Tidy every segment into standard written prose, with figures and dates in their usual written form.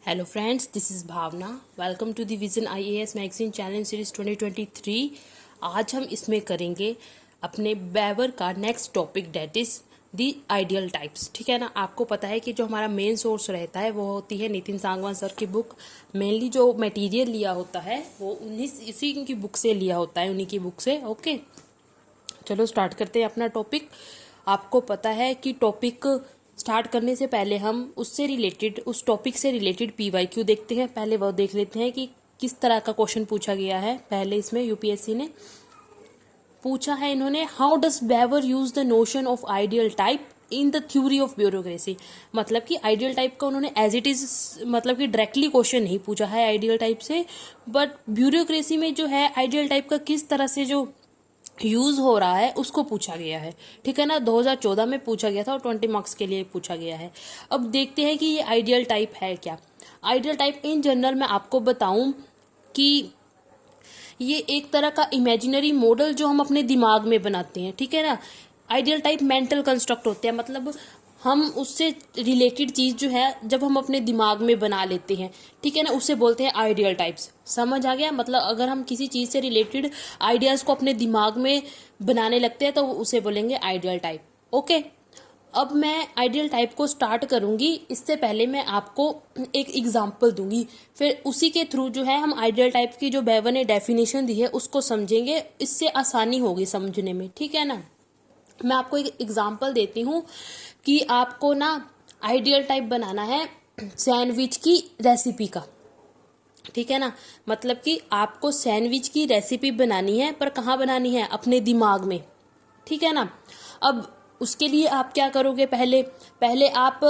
Hello friends, this is Bhavna. Welcome to the Vision IAS magazine challenge series 2023। आज हम इसमें करेंगे अपने बेवर का next topic, that is the ideal types. ठीक है ना। आपको पता है कि जो हमारा मेन सोर्स रहता है वो होती है नितिन सांगवान सर की बुक। मेनली जो मटेरियल लिया होता है वो इसी की बुक से लिया होता है, उन्हीं की बुक से। ओके, चलो स्टार्ट करते हैं अपना टॉपिक। आपको पता है कि टॉपिक स्टार्ट करने से पहले हम उस टॉपिक से रिलेटेड पीवाईक्यू देखते हैं। पहले वो देख लेते हैं कि किस तरह का क्वेश्चन पूछा गया है। पहले इसमें यूपीएससी ने पूछा है, इन्होंने how does Weber use the notion of ideal type in the theory of bureaucracy. मतलब कि आइडियल टाइप का उन्होंने एज इट इज, मतलब कि डायरेक्टली क्वेश्चन नहीं पूछा है आइडियल टाइप से, बट ब्यूरोक्रेसी में जो है आइडियल टाइप का किस तरह से जो यूज हो रहा है उसको पूछा गया है। ठीक है ना। 2014 में पूछा गया था और 20 मार्क्स के लिए पूछा गया है। अब देखते हैं कि ये आइडियल टाइप है क्या। आइडियल टाइप इन जनरल मैं आपको बताऊं कि ये एक तरह का इमेजिनरी मॉडल जो हम अपने दिमाग में बनाते हैं। ठीक है ना। आइडियल टाइप मेंटल कंस्ट्रक्ट होते हैं, मतलब हम उससे रिलेटेड चीज जो है जब हम अपने दिमाग में बना लेते हैं, ठीक है ना, उसे बोलते हैं आइडियल टाइप्स। समझ आ गया। मतलब अगर हम किसी चीज से रिलेटेड आइडियाज को अपने दिमाग में बनाने लगते हैं तो उसे बोलेंगे आइडियल टाइप। ओके, अब मैं आइडियल टाइप को स्टार्ट करूंगी। इससे पहले मैं आपको एक एग्जांपल दूंगी, फिर उसी के थ्रू जो है हम आइडियल टाइप की जो बेवर ने डेफिनेशन दी है उसको समझेंगे। इससे आसानी होगी समझने में। ठीक है ना। मैं आपको एक एग्जांपल देती हूँ कि आपको ना आइडियल टाइप बनाना है सैंडविच की रेसिपी का। ठीक है ना। मतलब कि आपको सैंडविच की रेसिपी बनानी है, पर कहाँ बनानी है? अपने दिमाग में। ठीक है ना। अब उसके लिए आप क्या करोगे? पहले आप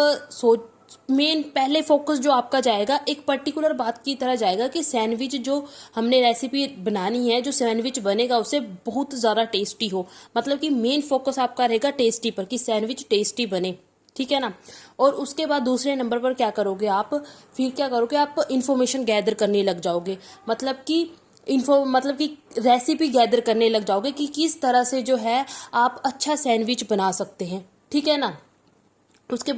पहले फोकस जो आपका जाएगा एक पर्टिकुलर बात की तरह जाएगा कि सैंडविच जो हमने रेसिपी बनानी है, जो सैंडविच बनेगा उसे बहुत ज़्यादा टेस्टी हो। मतलब कि मेन फोकस आपका रहेगा टेस्टी पर, कि सैंडविच टेस्टी बने। ठीक है ना। और उसके बाद दूसरे नंबर पर क्या करोगे आप? फिर क्या करोगे आप? इंफॉर्मेशन गैदर करने लग जाओगे। मतलब कि रेसिपी गैदर करने लग जाओगे कि किस तरह से जो है आप अच्छा सैंडविच बना सकते हैं। ठीक है ना। उसके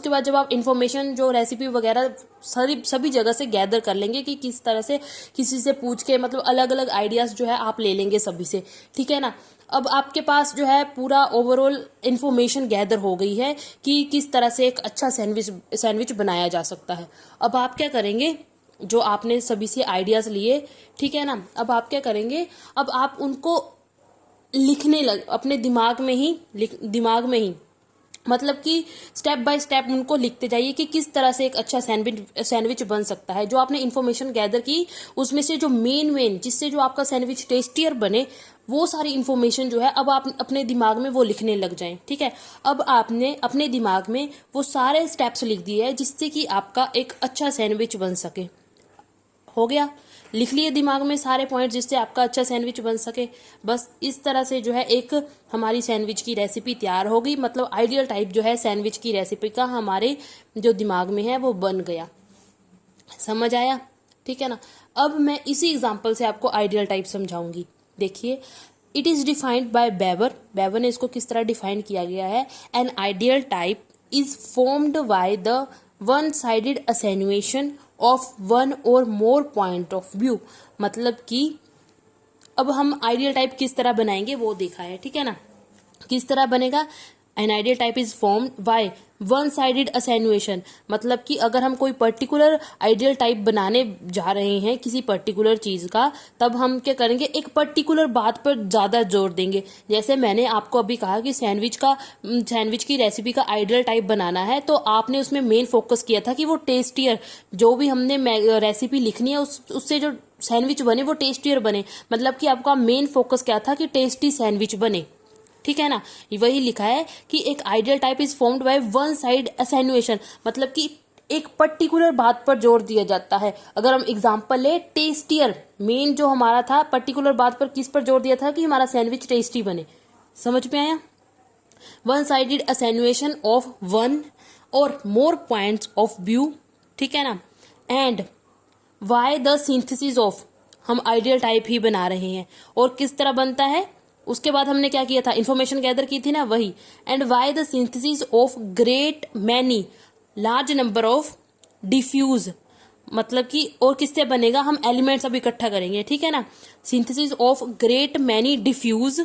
बाद जब आप इंफॉर्मेशन जो रेसिपी वगैरह सभी जगह से गैदर कर लेंगे कि किस तरह से किसी से पूछ के, मतलब अलग अलग आइडियाज जो है आप ले लेंगे सभी से। ठीक है ना। अब आपके पास जो है पूरा ओवरऑल इंफॉर्मेशन गैदर हो गई है कि किस तरह से एक अच्छा सैंडविच बनाया जा सकता है। अब आप क्या करेंगे? जो आपने सभी से आइडियाज लिए, ठीक है ना, अब आप क्या करेंगे? अब आप उनको लिखने लग अपने दिमाग में ही मतलब कि स्टेप बाय स्टेप उनको लिखते जाइए कि किस तरह से एक अच्छा सैंडविच बन सकता है। जो आपने इन्फॉर्मेशन गैदर की उसमें से जो मेन जिससे जो आपका सैंडविच टेस्टियर बने, वो सारी इन्फॉर्मेशन जो है अब आप अपने दिमाग में वो लिखने लग जाएं। ठीक है। अब आपने अपने दिमाग में वो सारे स्टेप्स लिख दिए हैं जिससे कि आपका एक अच्छा सैंडविच बन सके। हो गया। लिख लिए दिमाग में सारे पॉइंट जिससे आपका अच्छा सैंडविच बन सके। बस इस तरह से जो है एक हमारी सैंडविच की रेसिपी तैयार हो गई। मतलब आइडियल टाइप जो है सैंडविच की रेसिपी का हमारे जो दिमाग में है वो बन गया। समझ आया? ठीक है ना। अब मैं इसी एग्जांपल से आपको आइडियल टाइप समझाऊंगी। देखिए, it is defined by Weber ने इसको किस तरह डिफाइन किया गया है। An ideal type is formed by the one sided accentuation of one or more point of view. मतलब कि अब हम आइडियल टाइप किस तरह बनाएंगे वो देखा है। ठीक है ना। किस तरह बनेगा? An ideal type is formed by one sided accentuation. मतलब कि अगर हम कोई पर्टिकुलर आइडियल टाइप बनाने जा रहे हैं किसी पर्टिकुलर चीज का, तब हम क्या करेंगे? एक पर्टिकुलर बात पर ज्यादा जोर देंगे। जैसे मैंने आपको अभी कहा कि सैंडविच की रेसिपी का आइडियल टाइप बनाना है, तो आपने उसमें मेन फोकस किया था कि वो टेस्टियर, जो भी हमने रेसिपी लिखनी है उससे जो सैंडविच बने वो टेस्टियर बने। मतलब कि आपका मेन फोकस क्या था? कि टेस्टी सैंडविच बने। ठीक है ना। वही लिखा है कि एक ideal type is formed by one side accentuation. मतलब कि एक पर्टिकुलर बात पर जोर दिया जाता है। अगर हम एग्जांपल ले, टेस्टियर, मेन जो हमारा था पर्टिकुलर बात पर किस पर जोर दिया था? कि हमारा सैंडविच टेस्टी बने। समझ में आया? One sided accentuation of one or more points of view. ठीक है ना। And why the synthesis of, हम आइडियल टाइप ही बना रहे हैं और किस तरह बनता है। उसके बाद हमने क्या किया था? इंफॉर्मेशन गैदर की थी ना, वही। And why the synthesis of great many large number of diffuse मतलब कि और किससे बनेगा, हम एलिमेंट्स अब इकट्ठा करेंगे, ठीक है ना। Synthesis of great many diffuse,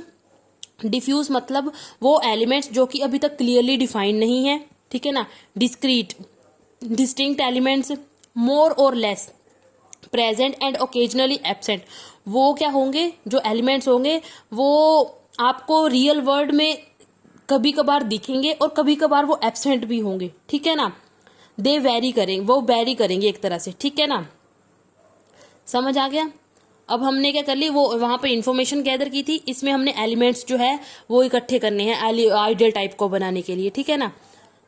diffuse मतलब वो एलिमेंट्स जो कि अभी तक क्लियरली डिफाइंड नहीं है, ठीक है ना। डिस्क्रीट डिस्टिंक्ट एलिमेंट्स, मोर और less present and occasionally absent, वो क्या होंगे, जो एलिमेंट्स होंगे वो आपको रियल वर्ल्ड में कभी कभार दिखेंगे और कभी कभार वो एब्सेंट भी होंगे, ठीक है ना। दे वेरी करेंगे, वो वेरी करेंगे एक तरह से, ठीक है ना। समझ आ गया। अब हमने क्या कर ली, वो वहां पे इंफॉर्मेशन गैदर की थी, इसमें हमने एलिमेंट्स जो है वो इकट्ठे करने हैं आइडियल टाइप को बनाने के लिए, ठीक है ना।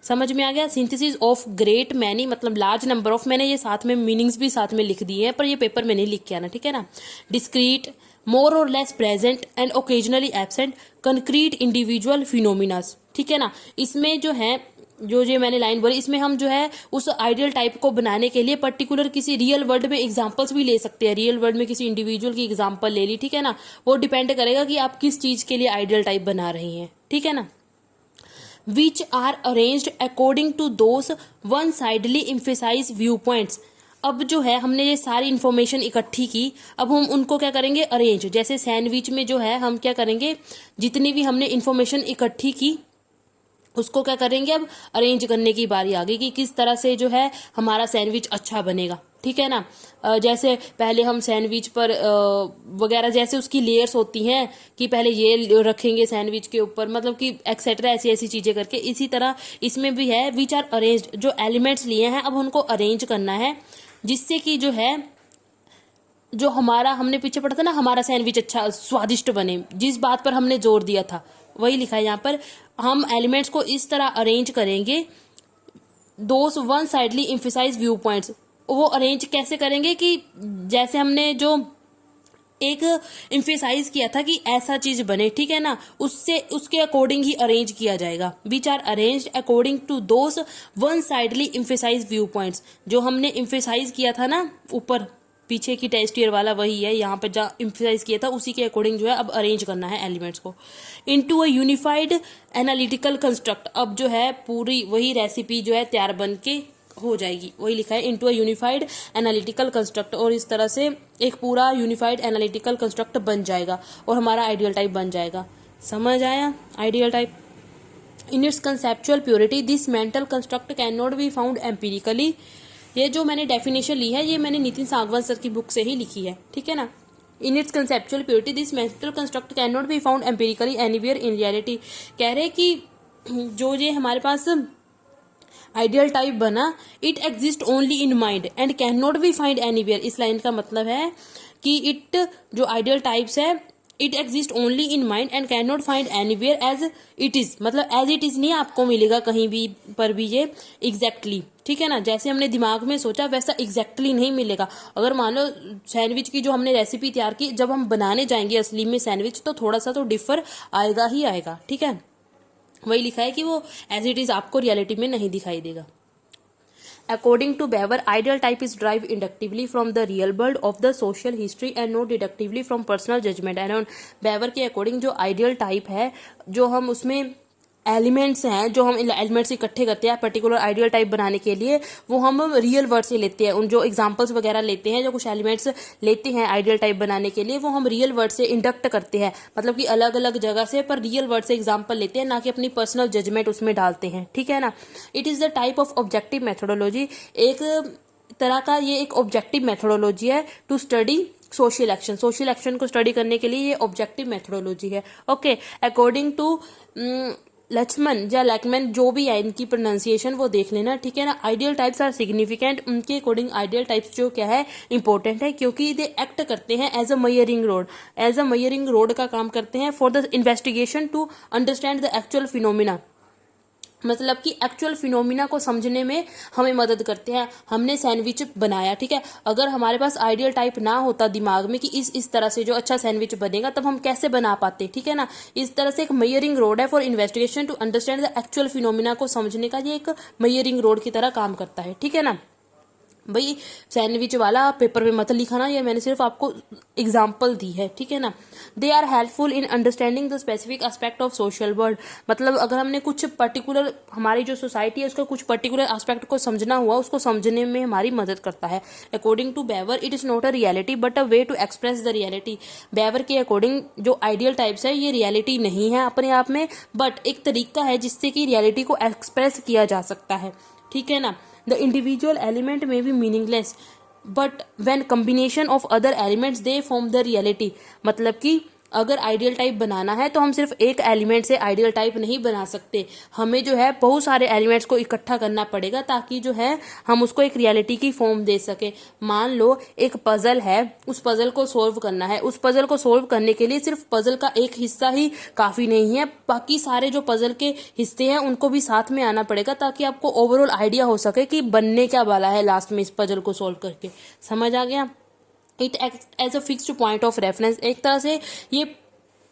समझ में आ गया। सिंथेसिस ऑफ ग्रेट मैनी मतलब लार्ज नंबर ऑफ, मैंने ये साथ में मीनिंग्स भी साथ में लिख दिए हैं पर ये पेपर में नहीं लिख के आना, ठीक है ना। डिस्क्रीट, मोर और less present and occasionally absent, concrete individual phenomenas, ठीक है ना। इसमें जो है जो ये मैंने लाइन बोली, इसमें हम जो है उस आइडियल टाइप को बनाने के लिए पर्टिकुलर किसी रियल वर्ल्ड में एग्जांपल्स भी ले सकते हैं। रियल वर्ल्ड में किसी इंडिविजुअल की एग्जांपल ले ली, ठीक है ना। वो डिपेंड करेगा कि आप किस चीज के लिए आइडियल टाइप बना रही हैं, ठीक है ना। Which are arranged according to those one sidedly emphasize view points. अब जो है हमने ये सारी इंफॉर्मेशन इकट्ठी की, अब हम उनको क्या करेंगे, अरेंज। जैसे सैंडविच में जो है हम क्या करेंगे, जितनी भी हमने इंफॉर्मेशन इकट्ठी की उसको क्या करेंगे, अब अरेंज करने की बारी आ गई कि किस तरह से जो है हमारा सैंडविच अच्छा बनेगा, ठीक है ना। जैसे पहले हम सैंडविच पर वगैरह जैसे उसकी लेयर्स होती हैं कि पहले ये रखेंगे सैंडविच के ऊपर, मतलब कि एक्सेट्रा ऐसी ऐसी चीजें करके, इसी तरह इसमें भी है। विच आर अरेंज्ड, जो एलिमेंट्स लिए हैं अब उनको अरेंज करना है जिससे कि जो है जो हमारा हमने पीछे पढ़ा था ना, हमारा सैंडविच अच्छा स्वादिष्ट बने, जिस बात पर हमने जोर दिया था वही लिखा है यहाँ पर। हम एलिमेंट्स को इस तरह अरेंज करेंगे, दोस one sidedly emphasize view points. वो अरेंज कैसे करेंगे कि जैसे हमने जो एक इम्फेसाइज किया था कि ऐसा चीज बने, ठीक है ना, उससे उसके अकॉर्डिंग ही अरेंज किया जाएगा। Which are arranged according to those one sidedly emphasize view points. जो हमने इम्फेसाइज किया था ना ऊपर पीछे की टेस्ट ईयर वाला वही है, यहाँ पर जहाँ इम्फेसाइज किया था उसी के अकॉर्डिंग जो है अब अरेंज करना है एलिमेंट्स को into a unified analytical construct. अब जो है पूरी वही रेसिपी जो है तैयार बन के हो जाएगी, वही लिखा है into a unified analytical construct, और इस तरह से एक पूरा यूनिफाइड एनालिटिकल कंस्ट्रक्ट बन जाएगा और हमारा आइडियल टाइप बन जाएगा। समझ आया। Ideal type in its conceptual purity this mental construct can not be found empirically. ये जो मैंने डेफिनेशन ली है ये मैंने नितिन सागवान सर की बुक से ही लिखी है, ठीक है ना। In its conceptual purity this mental construct can not be found empirically anywhere in reality. कह रहे कि जो ये हमारे पास आइडियल टाइप बना, it exist only in mind and can not be find anywhere. इस लाइन का मतलब है कि इट जो आइडियल टाइप्स है it exist only in mind and can not find anywhere as it is, मतलब एज इट इज नहीं आपको मिलेगा कहीं भी पर भी ये एग्जैक्टली, ठीक है ना। जैसे हमने दिमाग में सोचा वैसा एग्जैक्टली नहीं मिलेगा। अगर मान लो सैंडविच की जो हमने रेसिपी तैयार की, जब हम बनाने जाएंगे असली में सैंडविच तो थोड़ा सा तो डिफर आएगा ही आएगा, ठीक है। वही लिखा है कि वो एज इट इज आपको रियलिटी में नहीं दिखाई देगा। According to Bever, ideal type is derived inductively from the real world of the social history and not deductively from personal judgment. And on Bever के अकॉर्डिंग जो आइडियल टाइप है, जो हम उसमें एलिमेंट्स हैं, जो हम एलिमेंट्स इकट्ठे करते हैं पर्टिकुलर आइडियल टाइप बनाने के लिए, वो हम रियल वर्ड से लेते हैं। उन जो एग्जांपल्स वगैरह लेते हैं, जो कुछ एलिमेंट्स लेते हैं आइडियल टाइप बनाने के लिए, वो हम रियल वर्ड से इंडक्ट करते हैं, मतलब कि अलग अलग जगह से, पर रियल वर्ड से एग्जांपल लेते हैं, ना कि अपनी पर्सनल जजमेंट उसमें डालते हैं, ठीक है ना। It is the type of objective methodology, एक तरह का ये एक ऑब्जेक्टिव मेथोडोलॉजी है to study social action. Social action को स्टडी करने के लिए ये ऑब्जेक्टिव मेथोडोलॉजी है। ओके, अकॉर्डिंग टू लक्ष्मण या लैकमैन, जो भी है इनकी प्रोनाउंसिएशन वो देख लेना, ठीक है ना। आइडियल टाइप्स आर सिग्निफिकेंट, उनके अकॉर्डिंग आइडियल टाइप्स जो क्या है इंपॉर्टेंट है, क्योंकि दे एक्ट करते हैं as a measuring rod, as a measuring rod का काम करते हैं for the investigation to understand the actual phenomena, मतलब कि एक्चुअल फिनोमिना को समझने में हमें मदद करते हैं। हमने सैंडविच बनाया, ठीक है, अगर हमारे पास आइडियल टाइप ना होता दिमाग में कि इस तरह से जो अच्छा सैंडविच बनेगा, तब हम कैसे बना पाते, ठीक है ना। इस तरह से एक मेजरिंग रोड है for investigation to understand the actual phenomena को समझने का, ये एक मेजरिंग रोड की तरह काम करता है, ठीक है ना। भाई सैंडविच वाला पेपर पे मत लिखाना, ये मैंने सिर्फ आपको एग्जाम्पल दी है, ठीक है ना। They are helpful in understanding the specific aspect of social world, मतलब अगर हमने कुछ पर्टिकुलर हमारी जो सोसाइटी है उसका कुछ पर्टिकुलर एस्पेक्ट को समझना हुआ, उसको समझने में हमारी मदद करता है। According to Weber it is not a reality but a way to express the reality. Weber के अकॉर्डिंग जो आइडियल टाइप्स है ये रियलिटी नहीं है अपने आप में, बट एक तरीका है जिससे कि रियलिटी को एक्सप्रेस किया जा सकता है, ठीक है ना। The individual element may be meaningless, but when combination of other elements they form the reality। मतलब कि अगर आइडियल टाइप बनाना है तो हम सिर्फ एक एलिमेंट से आइडियल टाइप नहीं बना सकते, हमें जो है बहुत सारे एलिमेंट्स को इकट्ठा करना पड़ेगा ताकि जो है हम उसको एक रियलिटी की फॉर्म दे सके। मान लो एक पजल है, उस पजल को सोल्व करना है, उस पजल को सोल्व करने के लिए सिर्फ पजल का एक हिस्सा ही काफ़ी नहीं है, बाकी सारे जो पजल के हिस्से हैं उनको भी साथ में आना पड़ेगा ताकि आपको ओवरऑल आइडिया हो सके कि बनने क्या वाला है लास्ट में इस पजल को सोल्व करके। समझ आ गया। It act as a fixed point of reference, एक तरह से ये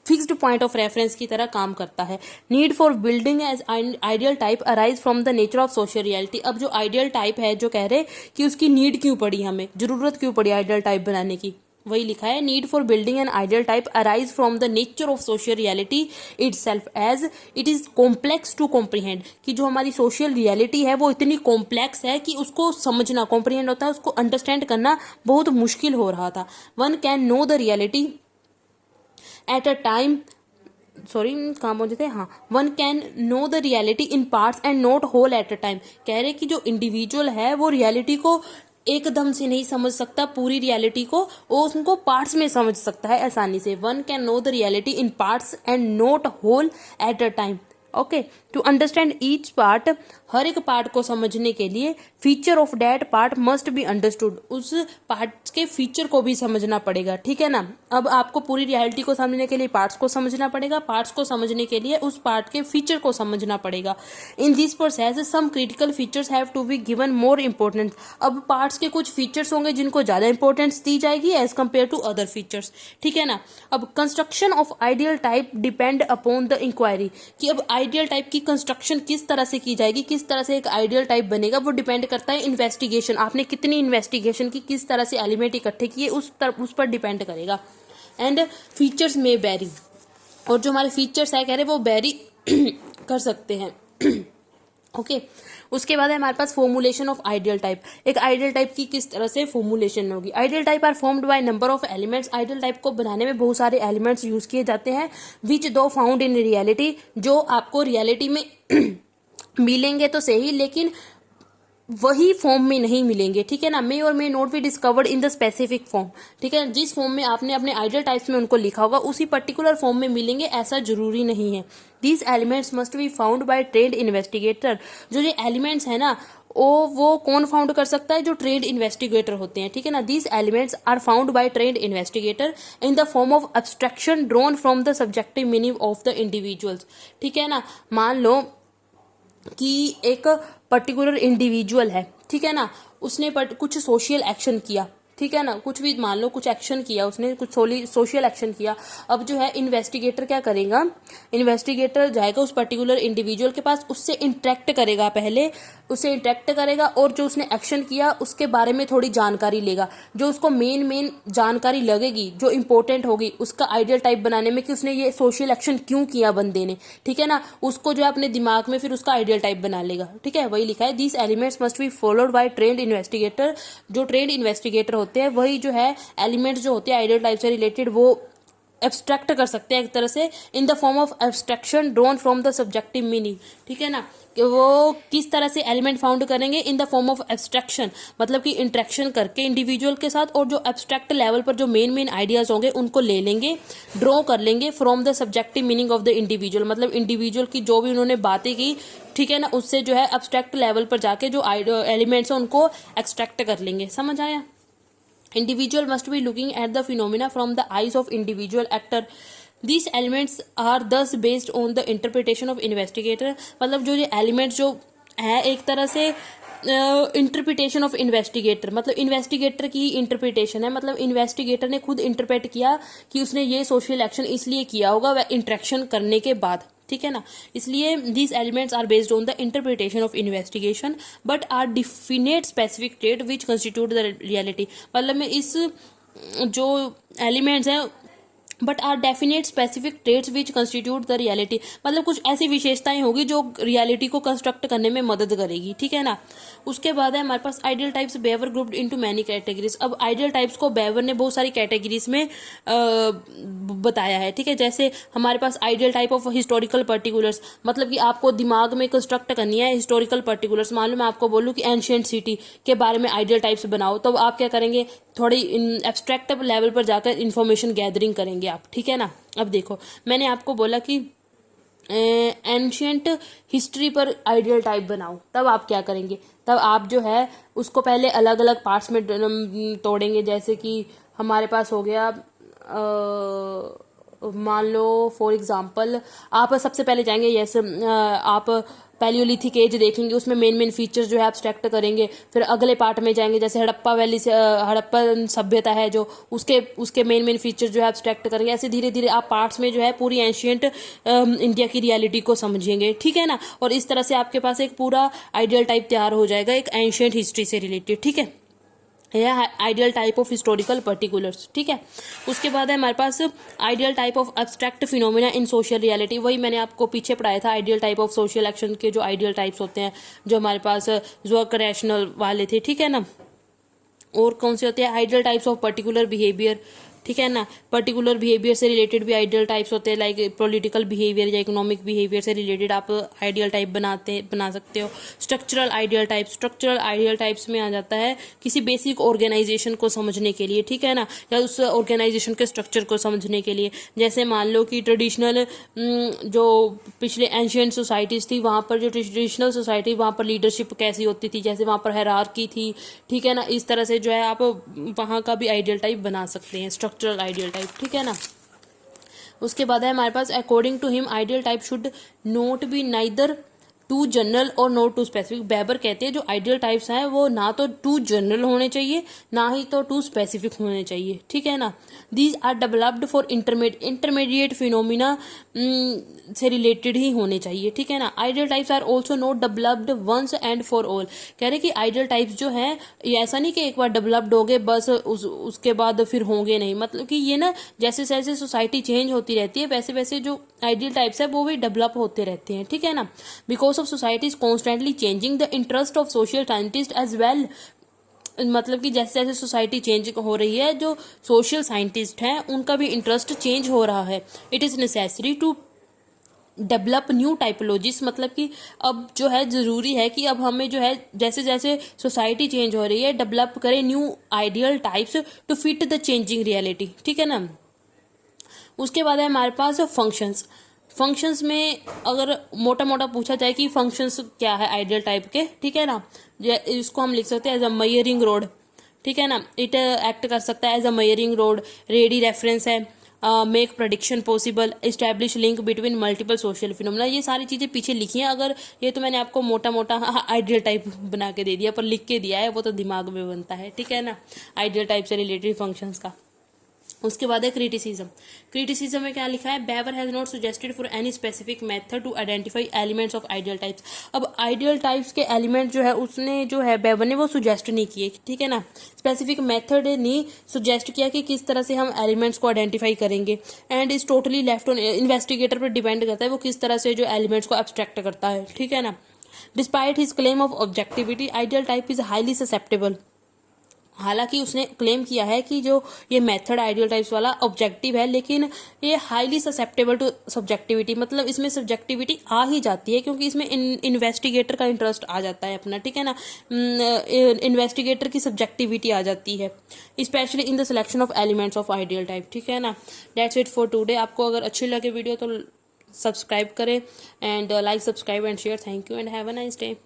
फिक्स्ड पॉइंट ऑफ रेफरेंस की तरह काम करता है। Need for building as ideal type arise from the nature of social reality. अब जो आइडियल टाइप है जो कह रहे कि उसकी नीड क्यों पड़ी, हमें जरूरत क्यों पड़ी आइडियल टाइप बनाने की, वही लिखा है। Need for building an ideal type arise from the nature of social reality itself as it is complex to comprehend, कि जो हमारी सोशल रियलिटी है वो इतनी कॉम्प्लेक्स है कि उसको समझना, कॉम्प्रीहेंड होता है उसको अंडरस्टैंड करना बहुत मुश्किल हो रहा था। One can know the reality at a time, sorry कहाँ पहुंचे थे, हाँ, one can know the reality in parts and not whole at a time. कह रहे कि जो इंडिविजुअल है वो रियलिटी को एकदम से नहीं समझ सकता, पूरी रियलिटी को वो उनको पार्ट्स में समझ सकता है आसानी से। One can know the reality in parts and not whole at a time. Okay, to understand each part, हर एक पार्ट को समझने के लिए feature of that part must be understood, उस पार्ट के फीचर को भी समझना पड़ेगा, ठीक है ना। अब आपको पूरी रियलिटी को समझने के लिए पार्ट्स को समझना पड़ेगा, पार्ट्स को समझने के लिए उस पार्ट के फीचर को समझना पड़ेगा। In this process some critical features have to be given more importance. अब पार्ट्स के कुछ फीचर्स होंगे जिनको ज्यादा इंपॉर्टेंस दी जाएगी as compare to other features, ठीक है ना। अब construction of ideal type depend upon the inquiry, कि अब आइडियल टाइप की कंस्ट्रक्शन किस तरह से की जाएगी, किस तरह से एक आइडियल टाइप बनेगा, वो डिपेंड करता है इन्वेस्टिगेशन, आपने कितनी इन्वेस्टिगेशन की, किस तरह से एलिमेंट इकट्ठे किए, उस पर डिपेंड करेगा। एंड फीचर्स में वेरी, और जो हमारे फीचर्स है कह रहे वो वेरी कर सकते हैं। ओके उसके बाद है हमारे पास फॉर्मुलेशन ऑफ आइडियल टाइप। एक आइडियल टाइप की किस तरह से फॉर्मुलेशन होगी। Ideal type are formed by number of elements. Ideal type को बनाने में बहुत सारे एलिमेंट्स यूज किए जाते हैं, विच दो फाउंड इन रियलिटी, जो आपको रियलिटी में मिलेंगे तो सही लेकिन वही फॉर्म में नहीं मिलेंगे, ठीक है ना। मे और may not be discovered in the specific form, ठीक है। जिस फॉर्म में आपने अपने आइडियल टाइप्स में उनको लिखा होगा उसी पर्टिकुलर फॉर्म में मिलेंगे ऐसा जरूरी नहीं है। These elements must be found by trained investigator. जो ये एलिमेंट्स है ना वो कौन फाउंड कर सकता है, जो ट्रेन्ड इन्वेस्टिगेटर होते हैं, ठीक है ना। These elements are found by trained investigator in the form of abstraction drawn from the subjective meaning of the individuals, ठीक है ना। मान लो कि एक पर्टिकुलर इंडिविजुअल है, ठीक है ना, उसने कुछ सोशल एक्शन किया, ठीक है ना, कुछ भी मान लो कुछ एक्शन किया उसने, कुछ सोशल एक्शन किया। अब जो है इन्वेस्टिगेटर क्या करेगा, इन्वेस्टिगेटर जाएगा उस पर्टिकुलर इंडिविजुअल के पास, उससे इंटरेक्ट करेगा, पहले उससे इंटरेक्ट करेगा और जो उसने एक्शन किया उसके बारे में थोड़ी जानकारी लेगा। जो उसको मेन जानकारी लगेगी, जो इंपॉर्टेंट होगी उसका आइडियल टाइप बनाने में कि उसने ये सोशल एक्शन क्यों किया बंदे ने, ठीक है ना, उसको जो है अपने दिमाग में फिर उसका आइडियल टाइप बना लेगा, ठीक है। वही लिखा है these elements must be followed by trained investigator. जो ट्रेन्ड इन्वेस्टिगेटर होते हैं वही जो है एलिमेंट्स जो होते हैं आइडियल टाइप से रिलेटेड वो एब्स्ट्रैक्ट कर सकते हैं एक तरह से in the form of abstraction drawn from the subjective meaning, ठीक है ना। कि वो किस तरह से एलिमेंट फाउंड करेंगे इन द फॉर्म ऑफ एब्स्ट्रैक्शन, मतलब कि इंटरेक्शन करके इंडिविजुअल के साथ, और जो एब्स्ट्रैक्ट लेवल पर जो मेन आइडियाज होंगे उनको ले लेंगे, ड्रॉ कर लेंगे from the subjective meaning of the individual, मतलब इंडिविजुअल की जो भी उन्होंने बातें की, ठीक है ना, उससे जो है एब्स्ट्रैक्ट लेवल पर जाके जो एलिमेंट्स हैं उनको एक्सट्रैक्ट कर लेंगे। समझ आया। Individual must be looking at the phenomena from the eyes of individual actor. These elements are thus based on the interpretation of investigator. मतलब जो ये elements जो है एक तरह से इंटरप्रिटेशन ऑफ इन्वेस्टिगेटर, मतलब इन्वेस्टिगेटर की इंटरप्रिटेशन है, मतलब इन्वेस्टिगेटर ने खुद इंटरप्रेट किया कि उसने ये सोशल एक्शन इसलिए किया होगा वह इंटरेक्शन करने के बाद, ठीक है ना। इसलिए these elements are based on the interpretation of investigation but are definite specific trait which constitute the reality. मतलब में इस जो एलिमेंट्स हैं but are definite specific traits which constitute the reality, मतलब कुछ ऐसी विशेषताएं होगी जो रियलिटी को कंस्ट्रक्ट करने में मदद करेगी, ठीक है ना। उसके बाद है हमारे पास ideal types Weber grouped into many categories. अब आइडियल टाइप्स को बेवर ने बहुत सारी कैटेगरीज में बताया है, ठीक है। जैसे हमारे पास ideal type of historical particulars, मतलब कि आपको दिमाग में कंस्ट्रक्ट करनी है हिस्टोरिकल पर्टिकुलर्स। मान लो मैं आपको बोलूँ कि एंशिएंट सिटी के बारे में आइडियल टाइप्स बनाओ, तो आप क्या करेंगे, थोड़ी एब्स्ट्रैक्ट लेवल पर जाकर इंफॉर्मेशन गैदरिंग करेंगे आप, ठीक है ना। अब देखो मैंने आपको बोला कि एंशिएंट हिस्ट्री पर आइडियल टाइप बनाओ, तब आप क्या करेंगे, तब आप जो है उसको पहले अलग अलग पार्ट्स में तोड़ेंगे। जैसे कि हमारे पास हो गया मान लो फॉर एग्जांपल आप सबसे पहले जाएंगे, यस आप पैलियोलिथिक एज देखेंगे, उसमें मेन फीचर्स जो है एब्स्ट्रैक्ट करेंगे। फिर अगले पार्ट में जाएंगे, जैसे हड़प्पा वैली से हड़प्पा सभ्यता है जो उसके मेन फीचर्स जो है एब्स्ट्रैक्ट करेंगे। ऐसे धीरे धीरे आप पार्ट्स में जो है पूरी एंशिएंट इंडिया की रियलिटी को समझेंगे, ठीक है ना। और इस तरह से आपके पास एक पूरा आइडियल टाइप तैयार हो जाएगा एक एंशिएंट हिस्ट्री से रिलेटेड, ठीक है। यह ideal type of historical particulars, ठीक है। उसके बाद है हमारे पास ideal type of abstract phenomena in social reality. वही मैंने आपको पीछे पढ़ाया था, ideal type of social action के जो आइडियल टाइप्स होते हैं, जो हमारे पास वर्क रैशनल वाले थे, ठीक है ना। और कौन से होते हैं, ideal types of particular behaviour, ठीक है ना। पर्टिकुलर बिहेवियर से रिलेटेड भी आइडियल टाइप्स होते हैं, लाइक पॉलिटिकल बिहेवियर या इकोनॉमिक बिहेवियर से रिलेटेड आप आइडियल टाइप बना सकते हो। स्ट्रक्चरल आइडियल टाइप्स में आ जाता है किसी बेसिक ऑर्गेनाइजेशन को समझने के लिए, ठीक है ना, या उस ऑर्गेनाइजेशन के स्ट्रक्चर को समझने के लिए। जैसे मान लो कि ट्रेडिशनल जो पिछले एंशिएंट सोसाइटीज थी, वहाँ पर जो ट्रेडिशनल सोसाइटी, वहाँ पर लीडरशिप कैसी होती थी, जैसे वहाँ पर हायरार्की थी, ठीक है ना। इस तरह से जो है आप वहाँ का भी आइडियल टाइप बना सकते हैं, स्ट्रक्चरल आइडियल टाइप, ठीक है ना। उसके बाद है हमारे पास according to him ideal type should not be neither too general or not too specific. Weber कहते हैं जो आइडियल टाइप्स हैं वो ना तो टू जनरल होने चाहिए ना ही तो टू स्पेसिफिक होने चाहिए, ठीक है ना। These are developed for intermediate phenomena से रिलेटेड ही होने चाहिए, ठीक है ना। Ideal types are also not developed once and for all. कह रहे कि आइडियल टाइप्स जो हैं ये ऐसा नहीं कि एक बार डेवलप्ड हो गए बस उसके बाद फिर होंगे नहीं, मतलब कि ये ना जैसे जैसे सोसाइटी चेंज होती रहती है वैसे वैसे जो आइडियल टाइप्स है वो भी डेवलप होते रहते हैं, ठीक है ना। Because of society is constantly changing the interest of social scientist as well. मतलब कि जैसे जैसे सोसाइटी चेंज हो रही है, जो सोशल साइंटिस्ट हैं उनका भी इंटरेस्ट चेंज हो रहा है। It is necessary to develop new typologies, मतलब कि अब जो है ज़रूरी है कि अब हमें जो है जैसे जैसे सोसाइटी चेंज हो रही है डेवलप करें new ideal types to fit the changing reality, ठीक है ना। उसके बाद है हमारे पास फंक्शंस में अगर मोटा मोटा पूछा जाए कि फंक्शंस क्या है आइडियल टाइप के, ठीक है ना, इसको हम लिख सकते हैं एज अ मेजरिंग रोड, ठीक है ना। इट एक्ट कर सकता है as a measuring rod, ready reference है, make prediction possible, establish link between multiple social phenomena. ये सारी चीज़ें पीछे लिखी हैं, अगर ये तो मैंने आपको मोटा मोटा आइडियल टाइप बना के दे दिया, पर लिख के दिया है वो तो दिमाग में बनता है, ठीक है ना, आइडियल टाइप से रिलेटेड फंक्शंस का। उसके बाद है क्रिटिसिज्म में क्या लिखा है, Weber has not suggested for any specific method to identify elements of ideal types. अब आइडियल टाइप्स के एलिमेंट जो है उसने जो है बेवर ने वो सुजेस्ट नहीं किए, ठीक है ना, स्पेसिफिक मेथड नहीं सुजेस्ट किया कि किस तरह से हम एलिमेंट्स को आइडेंटिफाई करेंगे। And is totally left on investigator पर डिपेंड करता है वो किस तरह से जो एलिमेंट्स को एब्स्ट्रैक्ट करता है, ठीक है ना। Despite his claim of objectivity ideal type is highly susceptible. हालांकि उसने क्लेम किया है कि जो ये मेथड आइडियल टाइप्स वाला ऑब्जेक्टिव है, लेकिन ये हाईली ससेप्टेबल टू सब्जेक्टिविटी, मतलब इसमें सब्जेक्टिविटी आ ही जाती है क्योंकि इसमें इन्वेस्टिगेटर का इंटरेस्ट आ जाता है अपना, ठीक है ना, इन्वेस्टिगेटर की सब्जेक्टिविटी आ जाती है, specially in the selection of elements of ideal type, ठीक है ना। That's it for today. आपको अगर अच्छी लगे वीडियो तो सब्सक्राइब करें and like subscribe and share. Thank you and have a nice day.